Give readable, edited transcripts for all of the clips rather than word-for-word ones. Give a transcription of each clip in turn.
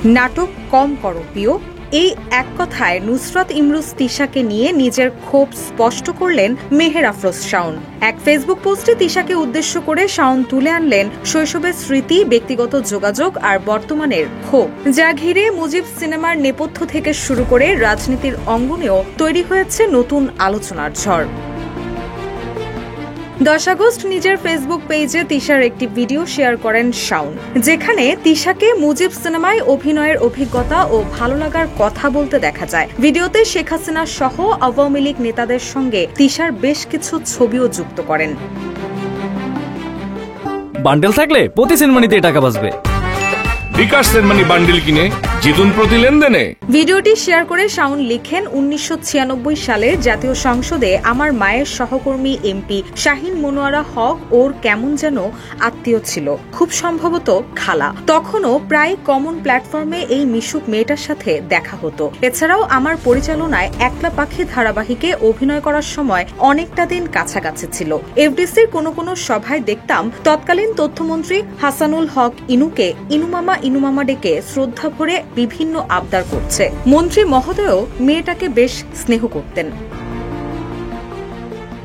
নাটক কম করো প্রিয়। এই এক কথায় নুসরাত ইমরোজ তিশাকে নিয়ে নিজের ক্ষোভ স্পষ্ট করলেন মেহের আফরোজ শাওন। এক ফেসবুক পোস্টে তিশাকে উদ্দেশ্য করে শাওন তুলে আনলেন শৈশবের স্মৃতি, ব্যক্তিগত যোগাযোগ আর বর্তমানের ক্ষোভ, যা ঘিরে মুজিব সিনেমার নেপথ্য থেকে শুরু করে রাজনীতির অঙ্গনেও তৈরি হয়েছে নতুন আলোচনার ঝড়। 10 আগস্ট নিজের ফেসবুক পেজে তিশার একটি ভিডিও শেয়ার করেন শাওন, যেখানে তিশাকে মুজিব সিনেমায় অভিনয়ের অভিজ্ঞতা ও ভালো লাগার কথা বলতে দেখা যায়। ভিডিওতে শেখ হাসিনা সহ আওয়ামী লীগ নেতাদের সঙ্গে তিশার বেশ কিছু ছবিও যুক্ত করেন। বান্ডেল থাকলে প্রতি সিনেমানিতে টাকা বাঁচবে। বিকাশ সেনমানি বান্ডেল কিনে জিতুন প্রতি লেনদেনে। ভিডিওটি শেয়ার করে শাওন লিখেন, 1996 সালে জাতীয় সংসদে আমার মায়ের সহকর্মী এমপি শাহিন মনোয়ারা হক ওর কেমন যেন আত্মীয় ছিল, খুব সম্ভবত খালা। তখনও প্রায় কমন প্ল্যাটফর্মে এই মিশুক মেয়েটার সাথে দেখা হতো। এছাড়াও আমার পরিচালনায় একলা পাখি ধারাবাহিকে অভিনয় করার সময় অনেকটা দিন কাছাকাছি ছিল। এফডিসির কোনো সভায় দেখতাম তৎকালীন তথ্যমন্ত্রী হাসানুল হক ইনুকে ইনুমামা ডেকে শ্রদ্ধা ভরে বিভিন্ন আবদার করছে। মন্ত্রী মহোদয়ও মেয়েটাকে বেশ স্নেহ করতেন।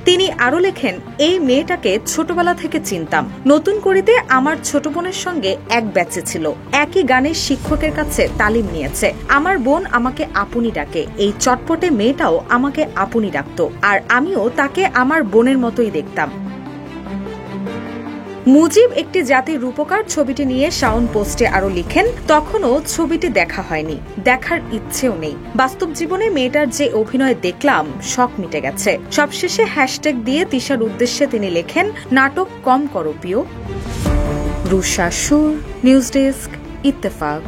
তিনি আরো লেখেন, এই মেয়েটাকে ছোটবেলা থেকে চিনতাম। নতুন করিতে আমার ছোট বোনের সঙ্গে এক ব্যাচে ছিল, একই গানের শিক্ষকের কাছে তালিম নিয়েছে। আমার বোন আমাকে আপনি ডাকে, এই চটপটে মেয়েটাও আমাকে আপনি ডাকত, আর আমিও তাকে আমার বোনের মতোই দেখতাম। মুজিব একটি জাতির রূপকার ছবিটি নিয়ে শাওন পোস্টে আরো লিখেন, তখনও ছবিটি দেখা হয়নি, দেখার ইচ্ছেও নেই। বাস্তব জীবনে মেয়েটার যে অভিনয় দেখলাম, শখ মিটে গেছে। সবশেষে হ্যাশট্যাগ দিয়ে তিশার উদ্দেশ্যে তিনি লেখেন, নাটক কম করো প্রিয়। রুশা সুর, নিউজ ডেস্ক, ইত্তেফাক।